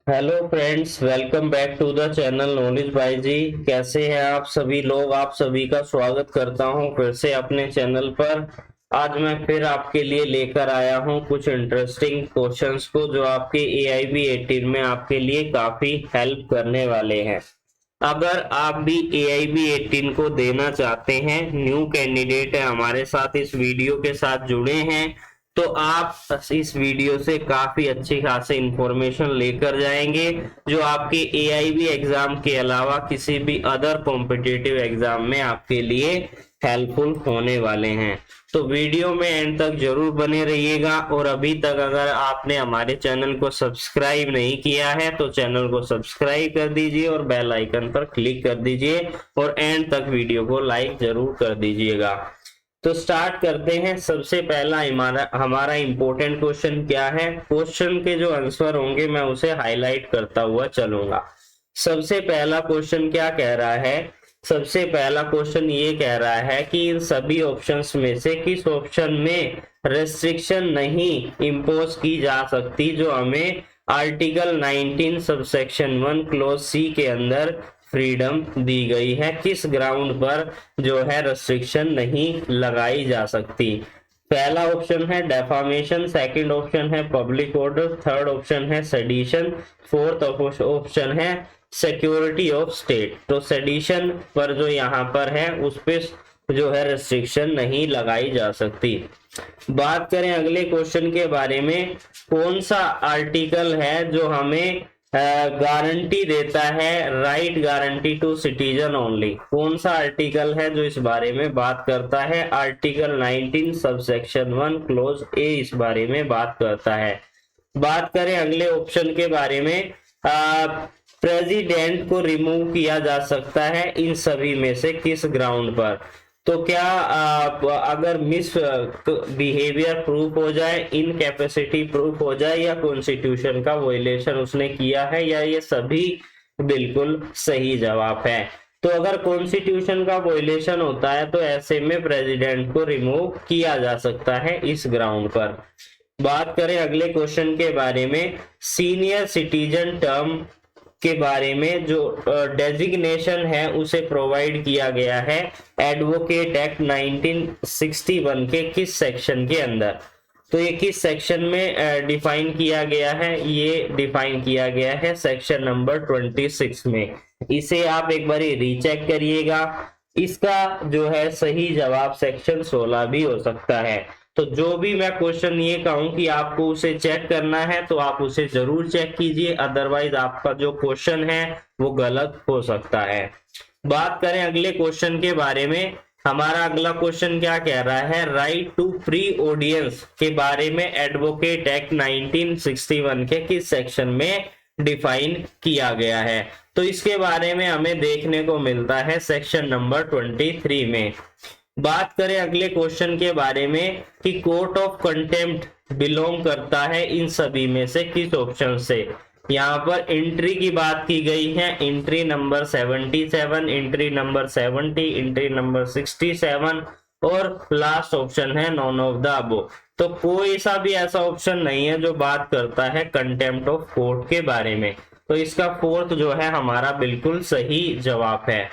Hello friends, welcome back to the channel knowledge by G. कैसे हैं आप सभी लोग? आप सभी का स्वागत करता हूं फिर से अपने चैनल पर। आज मैं फिर आपके लिए लेकर आया हूं कुछ इंटरेस्टिंग क्वेश्चंस को जो आपके AIB 18 में आपके लिए काफी हेल्प करने वाले हैं। अगर आप भी AIB 18 को देना चाहते हैं, न्यू कैंडिडेट है हमारे साथ इस वीडियो के साथ जुड़े हैं, तो आप इस वीडियो से काफी अच्छी खासी इंफॉर्मेशन लेकर जाएंगे जो आपके AIB एग्जाम के अलावा किसी भी अदर कॉम्पिटिटिव एग्जाम में आपके लिए हेल्पफुल होने वाले हैं। तो वीडियो में एंड तक जरूर बने रहिएगा। और अभी तक अगर आपने हमारे चैनल को सब्सक्राइब नहीं किया है तो चैनल को सब्सक्राइब कर दीजिए और बेल आइकन पर क्लिक कर दीजिए और एंड तक वीडियो को लाइक जरूर कर दीजिएगा। तो स्टार्ट करते हैं। सबसे पहला हमारा इंपॉर्टेंट क्वेश्चन क्या है, क्वेश्चन के जो आंसर होंगे मैं उसे हाईलाइट करता हुआ चलूंगा। सबसे पहला क्वेश्चन क्या कह रहा है? सबसे पहला क्वेश्चन ये कह रहा है कि इन सभी ऑप्शंस में से किस ऑप्शन में रेस्ट्रिक्शन नहीं इंपोज की जा सकती जो हमें आर्टिकल 19 सबसेक्शन 1 क्लोज सी के अंदर फ्रीडम दी गई है, किस ग्राउंड पर जो है रेस्ट्रिक्शन नहीं लगाई जा सकती। पहला ऑप्शन है डेफामेशन, सेकंड ऑप्शन है पब्लिक ऑर्डर, थर्ड ऑप्शन है सेडिशन, फोर्थ ऑप्शन है सिक्योरिटी ऑफ स्टेट। तो सेडिशन पर जो यहाँ पर है उस पे जो है रेस्ट्रिक्शन नहीं लगाई जा सकती। बात करें अगले क्वेश्चन के बारे में, कौन सा आर्टिकल है जो हमें गारंटी देता है right guarantee to citizen only? कौन सा आर्टिकल है जो इस बारे में बात करता है? आर्टिकल 19 सबसेक्शन 1 क्लोज ए इस बारे में बात करता है। बात करें अगले ऑप्शन के बारे में, प्रेसिडेंट को रिमूव किया जा सकता है इन सभी में से किस ग्राउंड पर? तो क्या अगर मिस बिहेवियर प्रूफ हो जाए, इनकैपेसिटी प्रूफ हो जाए या कॉन्स्टिट्यूशन का वायलेशन उसने किया है, या ये सभी बिल्कुल सही जवाब है। तो अगर कॉन्स्टिट्यूशन का वायलेशन होता है तो ऐसे में प्रेसिडेंट को रिमूव किया जा सकता है इस ग्राउंड पर। बात करें अगले क्वेश्चन के बारे में, सीनियर सिटीजन टर्म के बारे में जो डेजिग्नेशन है उसे प्रोवाइड किया गया है एडवोकेट एक्ट 1961 के किस सेक्शन के अंदर? तो ये किस सेक्शन में डिफाइन किया गया है? ये डिफाइन किया गया है सेक्शन नंबर 26 में। इसे आप एक बार रीचेक करिएगा। इसका जो है सही जवाब सेक्शन 16 भी हो सकता है। तो जो भी मैं क्वेश्चन ये कहूं कि आपको उसे चेक करना है तो आप उसे जरूर चेक कीजिए, अदरवाइज आपका जो क्वेश्चन है वो गलत हो सकता है। बात करें अगले क्वेश्चन के बारे में, हमारा अगला क्वेश्चन क्या कह रहा है? राइट टू फ्री ऑडियंस के बारे में एडवोकेट एक्ट 1961 के किस सेक्शन में डिफाइन किया गया है? तो इसके बारे में हमें देखने को मिलता है सेक्शन नंबर 23 में। बात करें अगले क्वेश्चन के बारे में कि कोर्ट ऑफ कंटेम्प्ट बिलोंग करता है इन सभी में से किस ऑप्शन से? यहाँ पर एंट्री की बात की गई है, entry number 77, entry number 70, entry number 67 और लास्ट ऑप्शन है नॉन ऑफ द अबो। तो कोई सा भी ऐसा ऑप्शन नहीं है जो बात करता है कंटेम्प्ट ऑफ कोर्ट के बारे में। तो इसका फोर्थ जो है हमारा बिल्कुल सही जवाब है।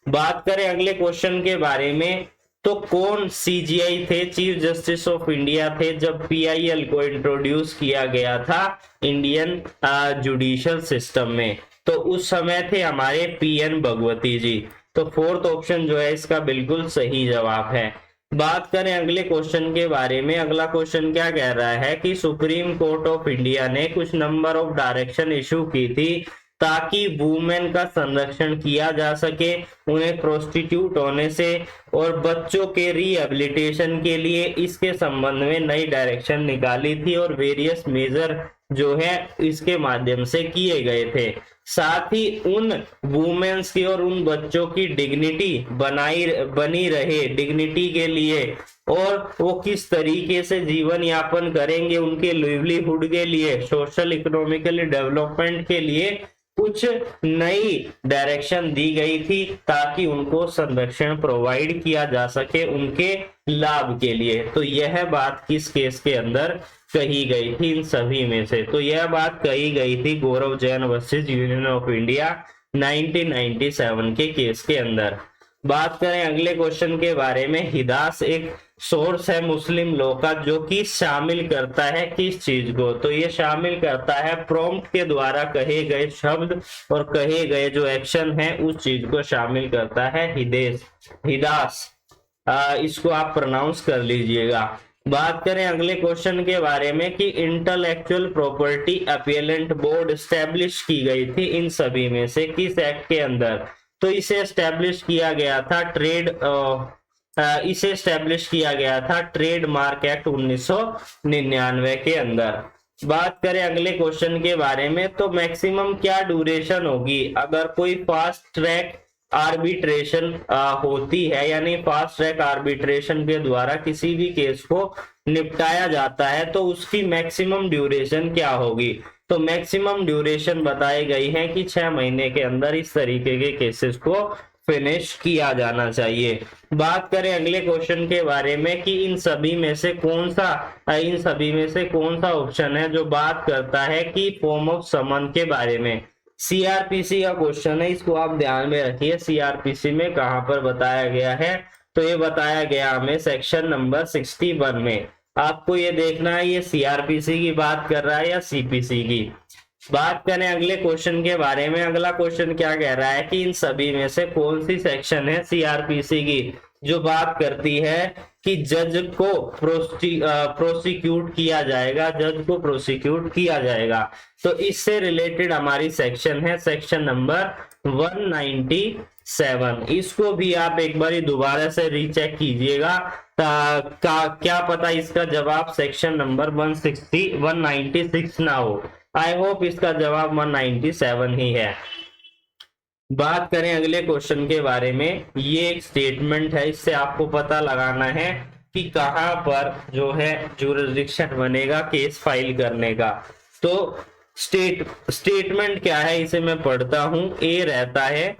बात करें अगले क्वेश्चन के बारे में, तो कौन CJI थे, चीफ जस्टिस ऑफ इंडिया थे जब PIL को इंट्रोड्यूस किया गया था इंडियन जुडिशियल सिस्टम में? तो उस समय थे हमारे PN भगवती जी। तो फोर्थ ऑप्शन जो है इसका बिल्कुल सही जवाब है। बात करें अगले क्वेश्चन के बारे में, अगला क्वेश्चन क्या कह रहा है कि सुप्रीम कोर्ट ऑफ इंडिया ने कुछ नंबर ऑफ डायरेक्शन इशू की थी ताकि वुमेन का संरक्षण किया जा सके, उन्हें प्रोस्टिट्यूट होने से और बच्चों के रिहेबिलिटेशन के लिए इसके संबंध में नई डायरेक्शन निकाली थी और वेरियस मेजर जो है इसके माध्यम से किए गए थे। साथ ही उन वुमेन्स की और उन बच्चों की डिग्निटी बनी रहे डिग्निटी के लिए, और वो किस तरीके से जीवन यापन करेंगे उनके लिवलीहुड के लिए, सोशल इकोनॉमिकली डेवलपमेंट के लिए कुछ नई डायरेक्शन दी गई थी ताकि उनको संरक्षण प्रोवाइड किया जा सके उनके लाभ के लिए। तो यह बात किस केस के अंदर कही गई थी इन सभी में से? तो यह बात कही गई थी Gaurav Jain versus Union of India 1997 के केस के अंदर। बात करें अगले क्वेश्चन के बारे में, हिदास एक सोर्स है मुस्लिम लॉ का जो कि शामिल करता है किस चीज को? तो ये शामिल करता है प्रॉम्प्ट के द्वारा कहे गए शब्द और कहे गए जो एक्शन है उस चीज को शामिल करता है हिदास। इसको आप प्रोनाउंस कर लीजिएगा। बात करें अगले क्वेश्चन के बारे में कि intellectual property appellate board establish की गई थी इन सभी में से किस एक्ट के अंदर? तो इसे स्टैब्लिश किया गया था ट्रेडमार्क एक्ट 1999 के अंदर। बात करें अगले क्वेश्चन के बारे में, तो मैक्सिमम क्या ड्यूरेशन होगी अगर कोई फास्ट ट्रैक आर्बिट्रेशन होती है, यानी फास्ट ट्रैक आर्बिट्रेशन के द्वारा किसी भी केस को निपटाया जाता है तो उसकी मैक्सिमम ड्यूरेशन क्या होगी? तो मैक्सिमम ड्यूरेशन बताई गई है कि 6 महीने के अंदर इस तरीके के केसेस को फिनिश किया जाना चाहिए। बात करें अगले क्वेश्चन के बारे में कि इन सभी में से कौन सा ऑप्शन है जो बात करता है कि फॉर्म ऑफ समन के बारे में? सीआरपीसी का क्वेश्चन है, इसको आप ध्यान में रखिए। सीआरपीसी में कहां पर बताया गया है? तो ये बताया गया हमें सेक्शन नंबर 61 में। आपको ये देखना है ये सीआरपीसी की बात कर रहा है या सीपीसी की। बात करें अगले क्वेश्चन के बारे में, अगला क्वेश्चन क्या कह रहा है कि इन सभी में से कौन सी सेक्शन है सीआरपीसी की जो बात करती है कि जज को प्रोसिक्यूट किया जाएगा। तो इससे रिलेटेड हमारी सेक्शन है सेक्शन नंबर 197। इसको भी आप एक बार दोबारा से रीचेक कीजिएगा, क्या पता इसका जवाब सेक्शन नंबर 196 ना हो। आई होप इसका जवाब 197 ही है। बात करें अगले क्वेश्चन के बारे में, ये एक स्टेटमेंट है, इससे आपको पता लगाना है कि कहां पर जो है जुरिसडिक्शन बनेगा केस फाइल करने का। तो स्टेटमेंट क्या है इसे मैं पढ़ता हूं। ए रहता है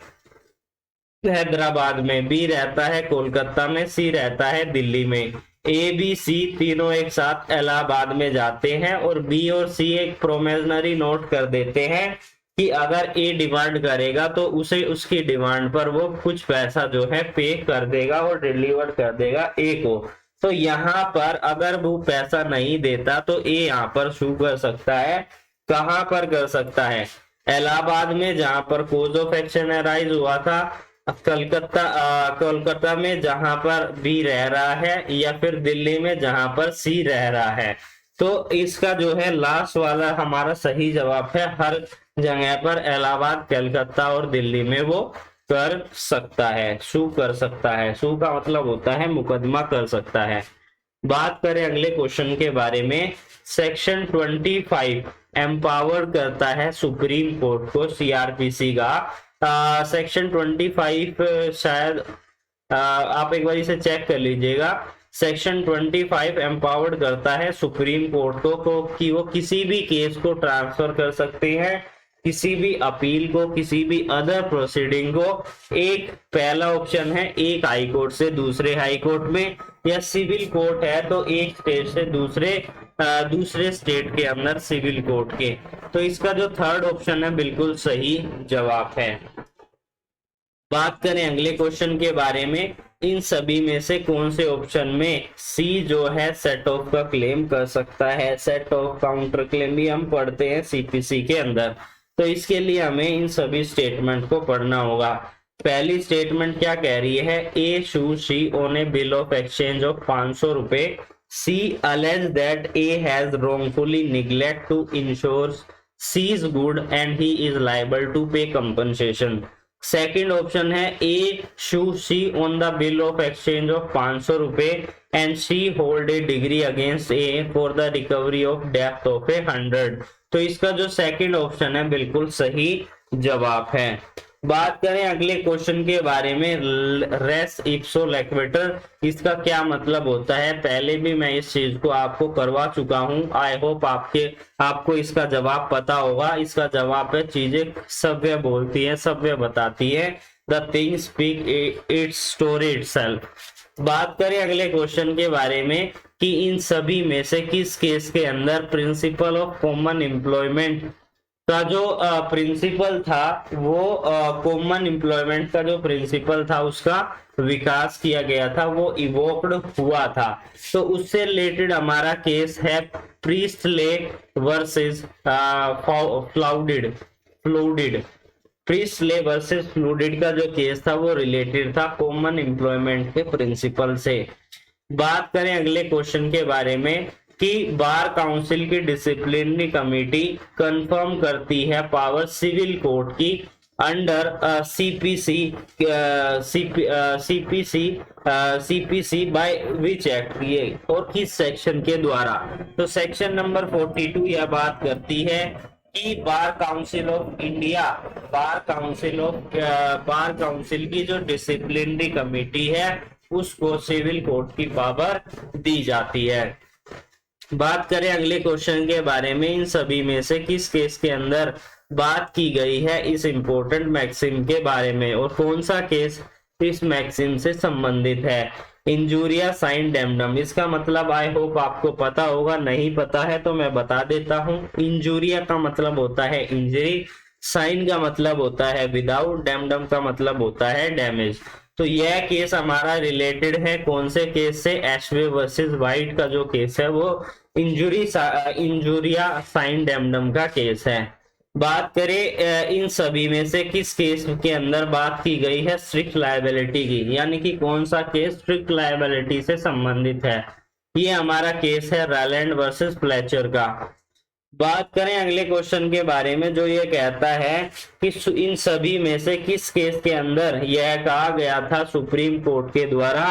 हैदराबाद में, बी रहता है कोलकाता में, सी रहता है दिल्ली में। ए बी सी तीनों एक साथ इलाहाबाद में जाते हैं और बी और सी एक प्रोमेजनरी नोट कर देते हैं कि अगर ए डिमांड करेगा तो उसे उसकी डिमांड पर वो कुछ पैसा जो है पे कर देगा और डिलीवर कर देगा ए को। तो यहाँ पर अगर वो पैसा नहीं देता तो ए यहाँ पर शू कर सकता है। कहां पर कर सकता है? इलाहाबाद में जहां पर कोज ऑफ एक्शन अराइज हुआ था, कोलकाता में जहां पर बी रह रहा है, या फिर दिल्ली में जहां पर सी रह रहा है। तो इसका जो है लास्ट वाला हमारा सही जवाब है। हर जगह पर इलाहाबाद, कलकत्ता और दिल्ली में वो कर सकता है, सू कर सकता है। सू का मतलब होता है मुकदमा कर सकता है। बात करें अगले क्वेश्चन के बारे में, सेक्शन 25 एम्पावर करता है सुप्रीम कोर्ट को सीआरपीसी का। सेक्शन 25 शायद आप एक बार इसे चेक कर लीजिएगा। सेक्शन 25 एम्पावर्ड करता है सुप्रीम कोर्ट को कि वो किसी भी केस को ट्रांसफर कर सकते हैं, किसी भी अपील को, किसी भी अदर प्रोसीडिंग को। एक पहला ऑप्शन है एक हाई कोर्ट से दूसरे हाई कोर्ट में, या सिविल कोर्ट है तो एक स्टेट से दूसरे स्टेट के अंदर सिविल कोर्ट के। तो इसका जो थर्ड ऑप्शन है बिल्कुल सही जवाब है। बात करें अगले क्वेश्चन के बारे में, इन सभी में से कौन से ऑप्शन में सी जो है सेट ऑफ का क्लेम कर सकता है? सेट ऑफ काउंटर क्लेम भी हम पढ़ते हैं सीपीसी के अंदर। तो इसके लिए हमें इन सभी स्टेटमेंट को पढ़ना होगा। पहली स्टेटमेंट क्या कह रही है? A sue she on a bill of exchange of 500 रुपए, C alleges that A has wrongfully neglect to insure C's good and he is liable to pay compensation। Second option है A sue C on the bill of exchange of 500 रुपए and C hold a decree against A for the recovery of डेप्थ of 100। तो इसका जो second option है बिल्कुल सही जवाब है। बात करें अगले क्वेश्चन के बारे में, रेस इप्सो लिक्विडेटर, इसका क्या मतलब होता है? पहले भी मैं इस चीज को आपको करवा चुका हूं। आई होप आपको इसका जवाब पता होगा। इसका जवाब है चीजें सभ्य बोलती है, सभ्य बताती है। The thing speak it's story itself. बात करें अगले क्वेश्चन के बारे में, कि इन सभी में से किस केस के अंदर प्रिंसिपल ऑफ कॉमन एम्प्लॉयमेंट का जो प्रिंसिपल था वो कॉमन एम्प्लॉयमेंट का जो प्रिंसिपल था उसका विकास किया गया था, वो इवोक्ड हुआ था। तो उससे रिलेटेड हमारा केस है प्रीस्टले वर्सेस फ्लाउडिड। प्रीस्टले वर्सेस फ्लूडिड का जो केस था वो रिलेटेड था कॉमन एम्प्लॉयमेंट के प्रिंसिपल से। बात करें अगले क्वेश्चन के बारे में कि बार काउंसिल की डिसिप्लिनरी कमेटी कंफर्म करती है पावर सिविल कोर्ट की under CPC by which act, ये और किस सेक्शन के द्वारा। तो सेक्शन नंबर 42 यह बात करती है कि bar council of India, bar council की जो डिसिप्लिनरी कमेटी है उसको सिविल कोर्ट की पावर दी जाती है। बात करें अगले क्वेश्चन के बारे में, इन सभी में से किस केस के अंदर बात की गई है इस इंपॉर्टेंट मैक्सिम के बारे में, और कौन सा केस इस मैक्सिम से संबंधित है। इंजुरिया साइन डैमडम, इसका मतलब आई होप आपको पता होगा, नहीं पता है तो मैं बता देता हूं। इंजुरिया का मतलब होता है इंजरी, साइन का मतलब होता है विदाउट, डैमडम का मतलब होता है डैमेज। तो यह केस हमारा रिलेटेड है कौन से केस से, एशवे वर्सेस वाइट का जो केस है वो इंजुरिया साइन डैमडम का केस है। बात करें इन सभी में से किस केस के अंदर बात की गई है स्ट्रिक्ट लायबिलिटी की, यानी कि कौन सा केस स्ट्रिक्ट लायबिलिटी से संबंधित है। ये हमारा केस है रैलैंड वर्सेस फ्लेचर का। बात करें अगले क्वेश्चन के बारे में जो ये कहता है कि इन सभी में से किस केस के अंदर यह कहा गया था सुप्रीम कोर्ट के द्वारा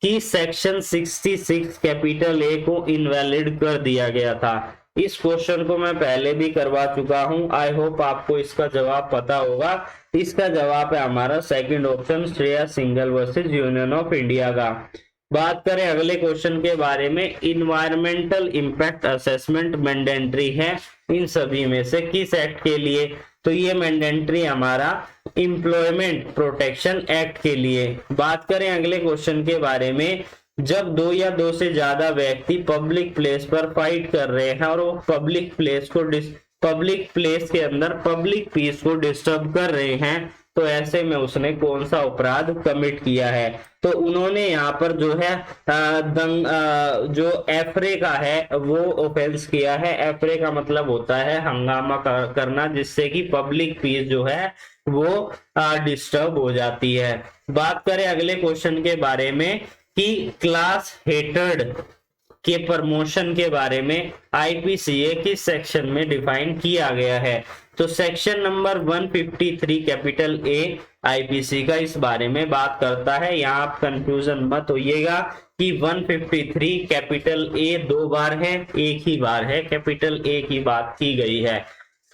कि सेक्शन 66 कैपिटल ए को इनवैलिड कर दिया गया था। इस क्वेश्चन को मैं पहले भी करवा चुका हूं, आई होप आपको इसका जवाब पता होगा। इसका जवाब है हमारा second option, Shreya Singhal versus Union of India का। बात करें अगले क्वेश्चन के बारे में, इन्वायरमेंटल इंपैक्ट असेसमेंट मैंडेटरी है इन सभी में से किस एक्ट के लिए। तो ये मैंडेटरी हमारा एम्प्लॉयमेंट प्रोटेक्शन एक्ट के लिए। बात करें अगले क्वेश्चन के बारे में, जब दो या दो से ज्यादा व्यक्ति पब्लिक प्लेस पर फाइट कर रहे हैं और वो पब्लिक प्लेस के अंदर पब्लिक पीस को डिस्टर्ब कर रहे हैं, तो ऐसे में उसने कौन सा अपराध कमिट किया है। तो उन्होंने यहाँ पर जो है जो एफरे का है वो ऑफेंस किया है। एफरे का मतलब होता है हंगामा करना, जिससे कि पब्लिक पीस जो है वो डिस्टर्ब हो जाती है। बात करें अगले क्वेश्चन के बारे में कि क्लास हेटेड के प्रमोशन के बारे में आईपीसीए किस सेक्शन में डिफाइन किया गया है। तो section number 153 capital A IPC का इस बारे में बात करता है। यहाँ आप कंफ्यूजन मत होइएगा कि 153 कैपिटल ए 2 बार है, एक ही बार है, कैपिटल ए की बात की गई है।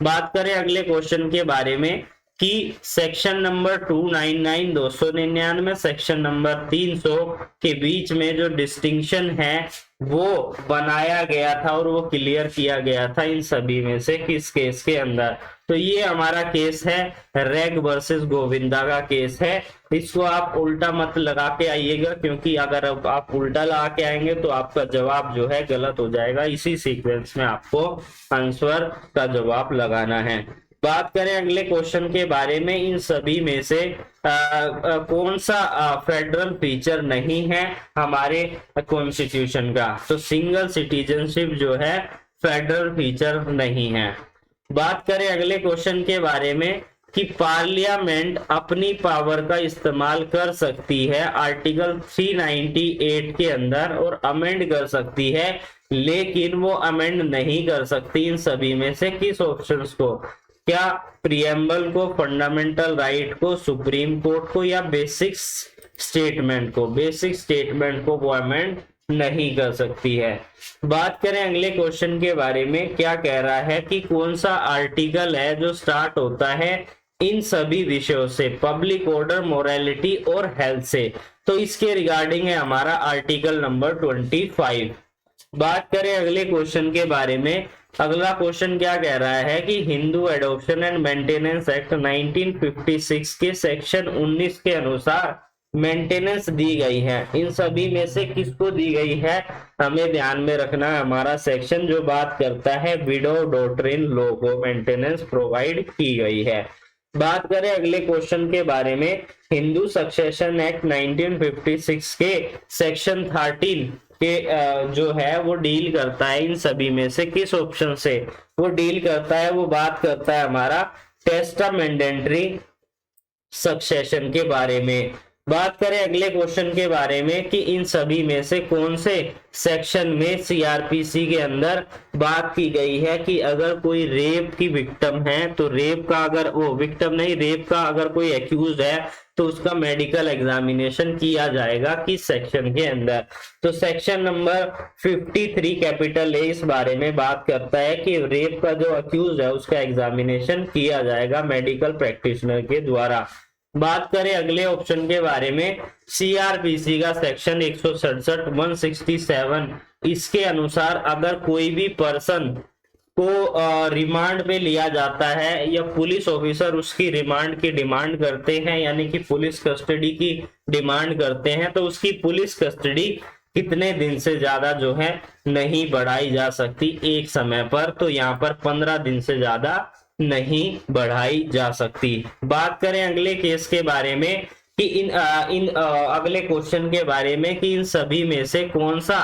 बात करें अगले क्वेश्चन के बारे में कि सेक्शन नंबर 299 299 सेक्शन नंबर 300 के बीच में जो डिस्टिंक्शन है वो बनाया गया था और वो क्लियर किया गया था इन सभी में से किस केस के अंदर। तो ये हमारा केस है रेग वर्सेस गोविंदा का केस है। इसको आप उल्टा मत लगा के आइएगा, क्योंकि अगर आप उल्टा लगा के आएंगे तो आपका जवाब जो है गलत हो जाएगा। इसी सीक्वेंस में आपको आंसर का जवाब लगाना है। बात करें अगले क्वेश्चन के बारे में, इन सभी में से कौन सा फेडरल फीचर नहीं है हमारे कॉन्स्टिट्यूशन का। तो सिंगल सिटीजनशिप जो है फेडरल फीचर नहीं है। बात करें अगले क्वेश्चन के बारे में कि पार्लियामेंट अपनी पावर का इस्तेमाल कर सकती है आर्टिकल 398 के अंदर और अमेंड कर सकती है, लेकिन वो अमेंड नहीं कर सकती इन सभी में से किस ऑप्शंस को। क्या प्रियम्बल को, फंडामेंटल राइट को, सुप्रीम कोर्ट को, या बेसिक स्टेटमेंट को। बेसिक स्टेटमेंट को वो अमेंड नहीं कर सकती है। बात करें अगले क्वेश्चन के बारे में, क्या कह रहा है कि कौन सा आर्टिकल है जो स्टार्ट होता है इन सभी विषयों से, पब्लिक ऑर्डर, मोरालिटी और हेल्थ से। तो इसके रिगार्डिंग है हमारा आर्टिकल नंबर 25। बात करें अगले क्वेश्चन के बारे में, अगला क्वेश्चन क्या कह रहा है कि Hindu adoption and maintenance act 1956 के सेक्शन 19 के अनुसार मेंटेनेंस दी गई है। इन सभी में से किसको दी गई है हमें ध्यान में रखना है हमारा सेक्शन जो बात करता है विडो डॉटर इन लॉ को मेंटेनेंस प्रोवाइड की गई है। बात करें अगले क्वेश्चन के बारे में, हिंदू सक्सेशन एक्ट 1956 के सेक्शन 13 के जो है वो डील करता है इन सभी में से किस ऑप्शन से वो डील करता है, वो बात करता है हमारा टेस्टामेंटेरी सक्सेशन के बारे में। बात करें अगले क्वेश्चन के बारे में कि इन सभी में से कौन से सेक्शन में सीआरपीसी के अंदर बात की गई है कि अगर कोई रेप की विक्टिम है तो रेप का अगर वो विक्टिम नहीं रेप का अगर कोई एक्यूज है तो उसका मेडिकल एग्जामिनेशन किया जाएगा किस सेक्शन के अंदर। तो सेक्शन नंबर 53 कैपिटल ए इस बारे में बात करता है कि रेप का जो एक्यूज है उसका एग्जामिनेशन किया जाएगा मेडिकल प्रैक्टिशनर के द्वारा। बात करें अगले ऑप्शन के बारे में, सीआरपीसी का सेक्शन 167 167 इसके अनुसार अगर कोई भी पर्सन को रिमांड पे लिया जाता है या पुलिस ऑफिसर उसकी रिमांड की डिमांड करते हैं यानी कि पुलिस कस्टडी की डिमांड करते हैं तो उसकी पुलिस कस्टडी कितने दिन से ज्यादा जो है नहीं बढ़ाई जा सकती एक समय पर, तो यहाँ पर 15 दिन से ज्यादा नहीं बढ़ाई जा सकती। बात करें अगले केस के बारे में कि अगले क्वेश्चन के बारे में कि इन सभी में से कौन सा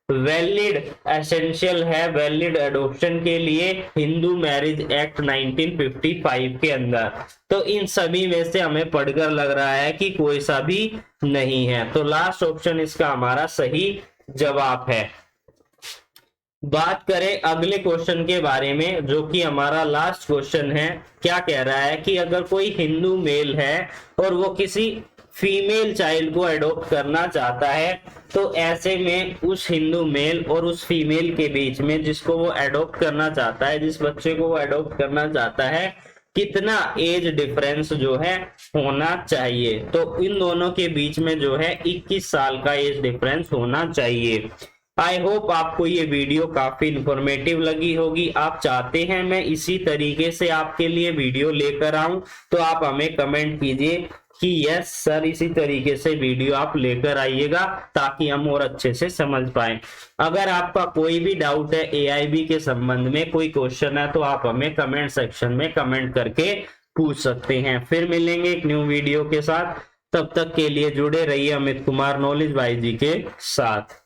वैलिड एसेंशियल है वैलिड एडॉप्शन के लिए हिंदू मैरिज एक्ट 1955 के अंदर। तो इन सभी में से हमें पढ़कर लग रहा है कि कोई सा भी नहीं है, तो लास्ट ऑप्शन इसका हमारा सही जवाब है। बात करें अगले क्वेश्चन के बारे में जो कि हमारा लास्ट क्वेश्चन है, क्या कह रहा है कि अगर कोई हिंदू मेल है और वो किसी फीमेल चाइल्ड को अडॉप्ट करना चाहता है तो ऐसे में उस हिंदू मेल और उस फीमेल के बीच में जिसको वो अडॉप्ट करना चाहता है जिस बच्चे को वो अडॉप्ट करना चाहता है कितना एज डिफरेंस जो है होना चाहिए। तो इन दोनों के बीच में जो है 21 साल का एज डिफरेंस होना चाहिए। आई होप आपको ये वीडियो काफी इंफॉर्मेटिव लगी होगी। आप चाहते हैं मैं इसी तरीके से आपके लिए वीडियो लेकर आऊं तो आप हमें कमेंट कीजिए कि यस सर इसी तरीके से वीडियो आप लेकर आइएगा ताकि हम और अच्छे से समझ पाए। अगर आपका कोई भी डाउट है एआईबी के संबंध में कोई क्वेश्चन है तो आप हमें कमेंट सेक्शन में कमेंट करके पूछ सकते हैं। फिर मिलेंगे एक न्यू वीडियो के साथ, तब तक के लिए जुड़े रहिए अमित कुमार नॉलेज भाई जी के साथ।